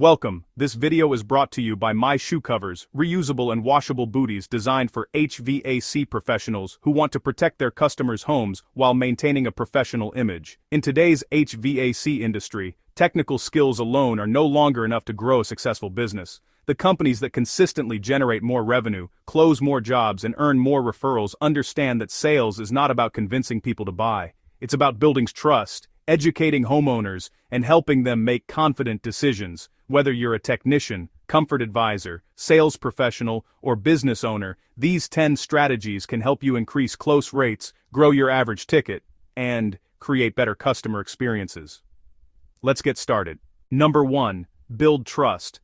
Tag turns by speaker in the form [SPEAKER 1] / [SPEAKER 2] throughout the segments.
[SPEAKER 1] Welcome. This video is brought to you by My Shoe Covers, reusable and washable booties designed for HVAC professionals who want to protect their customers' homes while maintaining a professional image. In today's HVAC industry, technical skills alone are no longer enough to grow a successful business. The companies that consistently generate more revenue, close more jobs, and earn more referrals understand that sales is not about convincing people to buy. It's about building trust, educating homeowners, and helping them make confident decisions. Whether you're a technician, comfort advisor, sales professional, or business owner, these 10 strategies can help you increase close rates, grow your average ticket, and create better customer experiences. Let's get started. Number 1. Build trust.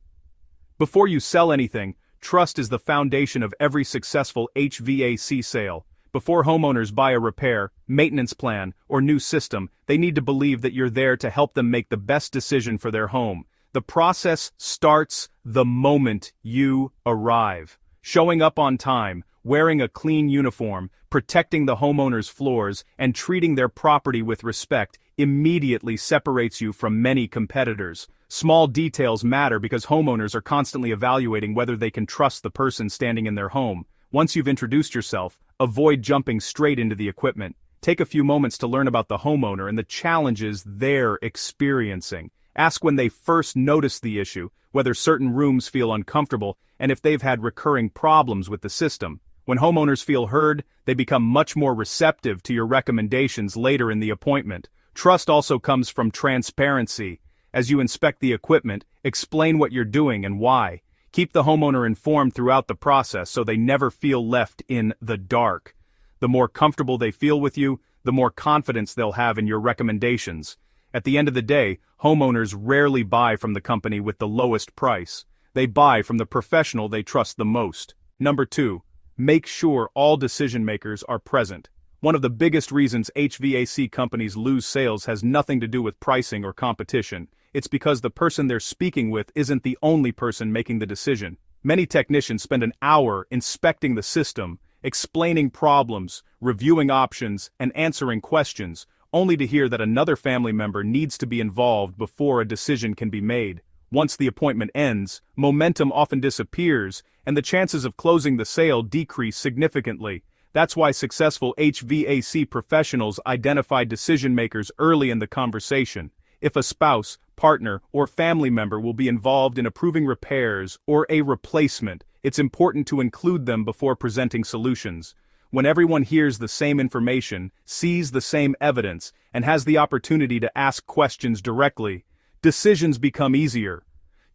[SPEAKER 1] Before you sell anything, trust is the foundation of every successful HVAC sale. Before homeowners buy a repair, maintenance plan, or new system, they need to believe that you're there to help them make the best decision for their home. The process starts the moment you arrive. Showing up on time, wearing a clean uniform, protecting the homeowner's floors, and treating their property with respect immediately separates you from many competitors. Small details matter because homeowners are constantly evaluating whether they can trust the person standing in their home. Once you've introduced yourself, avoid jumping straight into the equipment. Take a few moments to learn about the homeowner and the challenges they're experiencing. Ask when they first noticed the issue, whether certain rooms feel uncomfortable, and if they've had recurring problems with the system. When homeowners feel heard, they become much more receptive to your recommendations later in the appointment. Trust also comes from transparency. As you inspect the equipment, explain what you're doing and why. Keep the homeowner informed throughout the process so they never feel left in the dark. The more comfortable they feel with you, the more confidence they'll have in your recommendations. At the end of the day, homeowners rarely buy from the company with the lowest price. They buy from the professional they trust the most. Number 2. Make sure all decision makers are present. One of the biggest reasons HVAC companies lose sales has nothing to do with pricing or competition. It's because the person they're speaking with isn't the only person making the decision. Many technicians spend an hour inspecting the system, explaining problems, reviewing options, and answering questions, only to hear that another family member needs to be involved before a decision can be made. Once the appointment ends, momentum often disappears, and the chances of closing the sale decrease significantly. That's why successful HVAC professionals identify decision makers early in the conversation. If a spouse, partner, or family member will be involved in approving repairs or a replacement, it's important to include them before presenting solutions. When everyone hears the same information, sees the same evidence, and has the opportunity to ask questions directly, decisions become easier.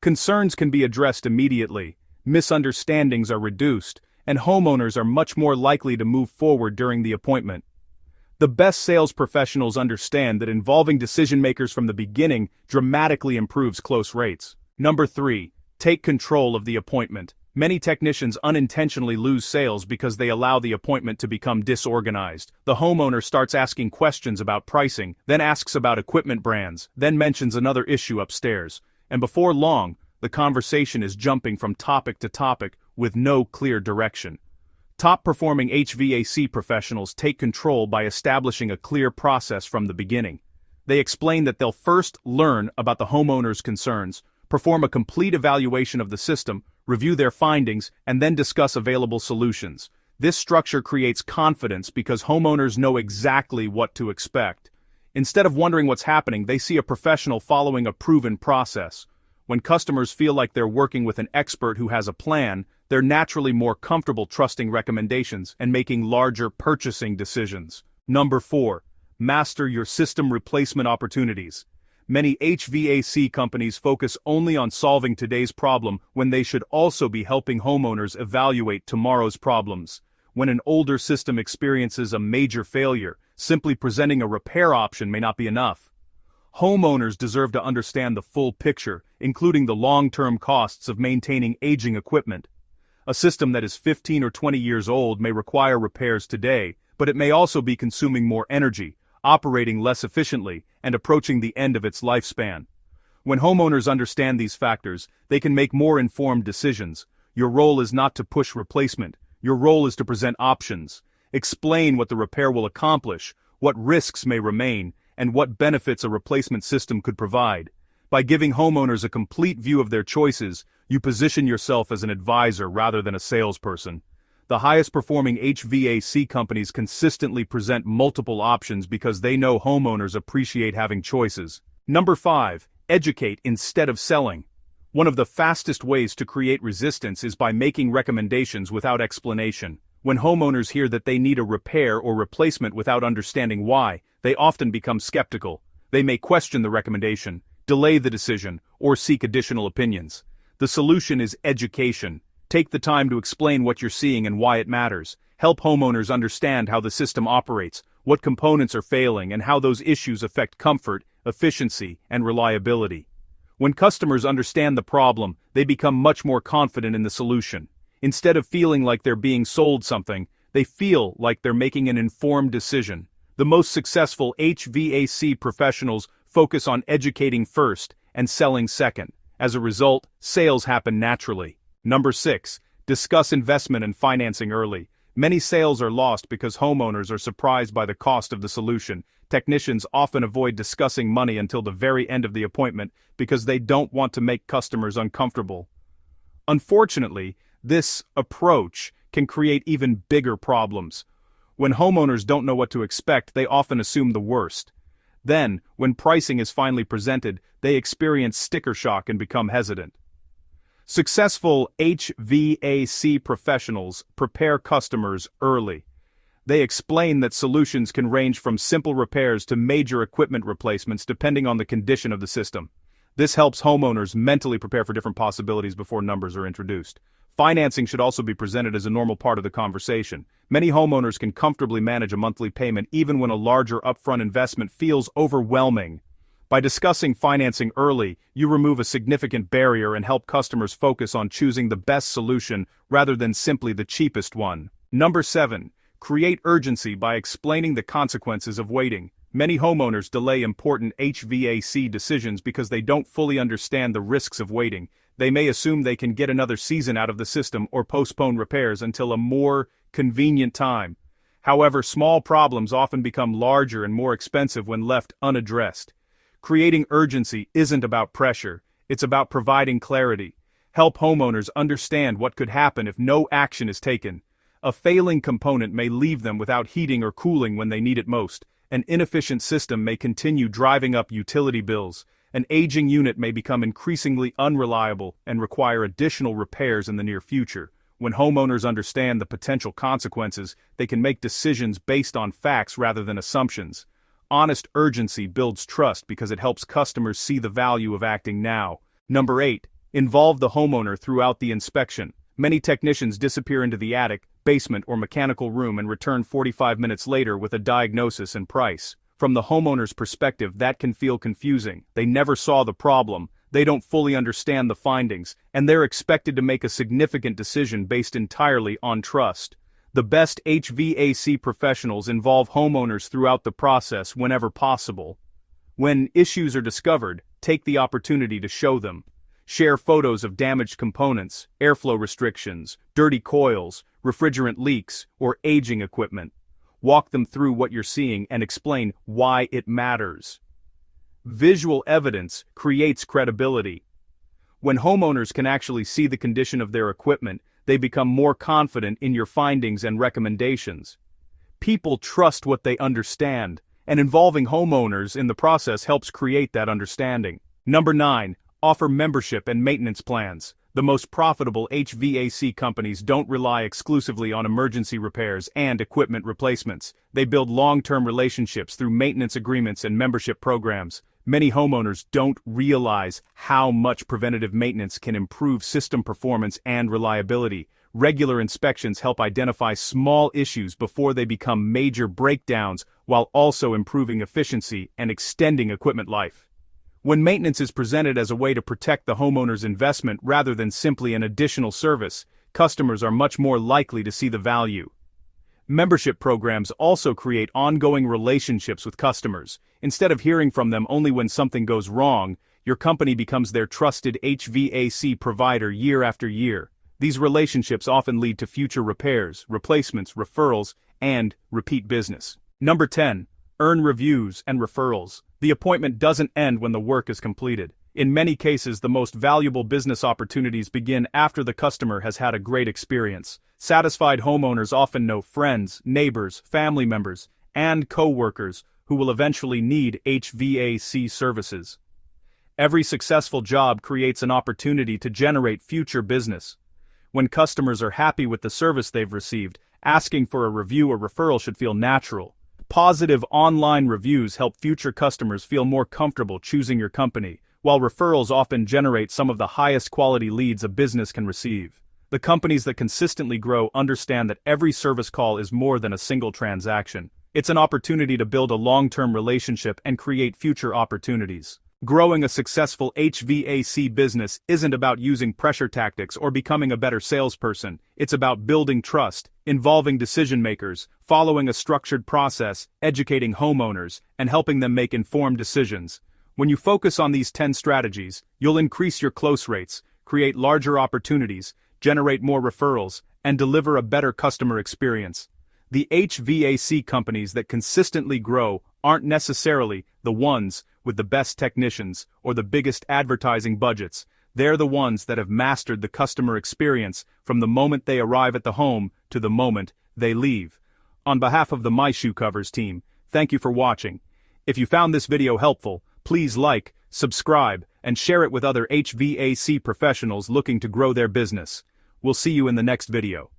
[SPEAKER 1] Concerns can be addressed immediately, misunderstandings are reduced, and homeowners are much more likely to move forward during the appointment. The best sales professionals understand that involving decision makers from the beginning dramatically improves close rates. Number 3. Take control of the appointment. Many technicians unintentionally lose sales because they allow the appointment to become disorganized. The homeowner starts asking questions about pricing, then asks about equipment brands, then mentions another issue upstairs. And before long, the conversation is jumping from topic to topic with no clear direction. Top-performing HVAC professionals take control by establishing a clear process from the beginning. They explain that they'll first learn about the homeowner's concerns, perform a complete evaluation of the system, review their findings, and then discuss available solutions. This structure creates confidence because homeowners know exactly what to expect. Instead of wondering what's happening, they see a professional following a proven process. When customers feel like they're working with an expert who has a plan, they're naturally more comfortable trusting recommendations and making larger purchasing decisions. Number 4. Master your system replacement opportunities. Many HVAC companies focus only on solving today's problem when they should also be helping homeowners evaluate tomorrow's problems. When an older system experiences a major failure, simply presenting a repair option may not be enough. Homeowners deserve to understand the full picture, including the long-term costs of maintaining aging equipment. A system that is 15 or 20 years old may require repairs today, but it may also be consuming more energy, operating less efficiently, and approaching the end of its lifespan. When homeowners understand these factors, they can make more informed decisions. Your role is not to push replacement. Your role is to present options. Explain what the repair will accomplish, what risks may remain, and what benefits a replacement system could provide. By giving homeowners a complete view of their choices, you position yourself as an advisor rather than a salesperson. The highest performing HVAC companies consistently present multiple options because they know homeowners appreciate having choices. Number 5. Educate instead of selling. One of the fastest ways to create resistance is by making recommendations without explanation. When homeowners hear that they need a repair or replacement without understanding why, they often become skeptical. They may question the recommendation, delay the decision, or seek additional opinions. The solution is education. Take the time to explain what you're seeing and why it matters. Help homeowners understand how the system operates, what components are failing, and how those issues affect comfort, efficiency, and reliability. When customers understand the problem, they become much more confident in the solution. Instead of feeling like they're being sold something, they feel like they're making an informed decision. The most successful HVAC professionals focus on educating first and selling second. As a result, sales happen naturally. Number 6. Discuss investment and financing early. Many sales are lost because homeowners are surprised by the cost of the solution. Technicians often avoid discussing money until the very end of the appointment because they don't want to make customers uncomfortable. Unfortunately, this approach can create even bigger problems. When homeowners don't know what to expect, they often assume the worst. Then, when pricing is finally presented, they experience sticker shock and become hesitant. Successful HVAC professionals prepare customers early. They explain that solutions can range from simple repairs to major equipment replacements depending on the condition of the system. This helps homeowners mentally prepare for different possibilities before numbers are introduced. Financing should also be presented as a normal part of the conversation. Many homeowners can comfortably manage a monthly payment even when a larger upfront investment feels overwhelming. By discussing financing early, you remove a significant barrier and help customers focus on choosing the best solution rather than simply the cheapest one. Number 7. Create urgency by explaining the consequences of waiting. Many homeowners delay important HVAC decisions because they don't fully understand the risks of waiting. They may assume they can get another season out of the system or postpone repairs until a more convenient time. However, small problems often become larger and more expensive when left unaddressed. Creating urgency isn't about pressure, it's about providing clarity. Help homeowners understand what could happen if no action is taken. A failing component may leave them without heating or cooling when they need it most. An inefficient system may continue driving up utility bills. An aging unit may become increasingly unreliable and require additional repairs in the near future. When homeowners understand the potential consequences, they can make decisions based on facts rather than assumptions. Honest urgency builds trust because it helps customers see the value of acting now. Number 8. Involve the homeowner throughout the inspection. Many technicians disappear into the attic, basement, or mechanical room and return 45 minutes later with a diagnosis and price. From the homeowner's perspective, that can feel confusing. They never saw the problem, they don't fully understand the findings, and they're expected to make a significant decision based entirely on trust. The best HVAC professionals involve homeowners throughout the process whenever possible. When issues are discovered, take the opportunity to show them. Share photos of damaged components, airflow restrictions, dirty coils, refrigerant leaks, or aging equipment. Walk them through what you're seeing and explain why it matters. Visual evidence creates credibility. When homeowners can actually see the condition of their equipment, they become more confident in your findings and recommendations. People trust what they understand, and involving homeowners in the process helps create that understanding. Number 9. Offer membership and maintenance plans. The most profitable HVAC companies don't rely exclusively on emergency repairs and equipment replacements. They build long-term relationships through maintenance agreements and membership programs. Many homeowners don't realize how much preventative maintenance can improve system performance and reliability. Regular inspections help identify small issues before they become major breakdowns, while also improving efficiency and extending equipment life. When maintenance is presented as a way to protect the homeowner's investment rather than simply an additional service, customers are much more likely to see the value. Membership programs also create ongoing relationships with customers. Instead of hearing from them only when something goes wrong, your company becomes their trusted HVAC provider year after year. These relationships often lead to future repairs, replacements, referrals, and repeat business. Number 10. Earn reviews and referrals. The appointment doesn't end when the work is completed. In many cases, the most valuable business opportunities begin after the customer has had a great experience. Satisfied homeowners often know friends, neighbors, family members, and co-workers who will eventually need HVAC services. Every successful job creates an opportunity to generate future business. When customers are happy with the service they've received, asking for a review or referral should feel natural. Positive online reviews help future customers feel more comfortable choosing your company, while referrals often generate some of the highest quality leads a business can receive. The companies that consistently grow understand that every service call is more than a single transaction. It's an opportunity to build a long-term relationship and create future opportunities. Growing a successful HVAC business isn't about using pressure tactics or becoming a better salesperson. It's about building trust, involving decision-makers, following a structured process, educating homeowners, and helping them make informed decisions. When you focus on these 10 strategies, you'll increase your close rates, create larger opportunities, generate more referrals, and deliver a better customer experience. The HVAC companies that consistently grow aren't necessarily the ones with the best technicians or the biggest advertising budgets. They're the ones that have mastered the customer experience from the moment they arrive at the home to the moment they leave. On behalf of the My Shoe Covers team, thank you for watching. If you found this video helpful, please like, subscribe, and share it with other HVAC professionals looking to grow their business. We'll see you in the next video.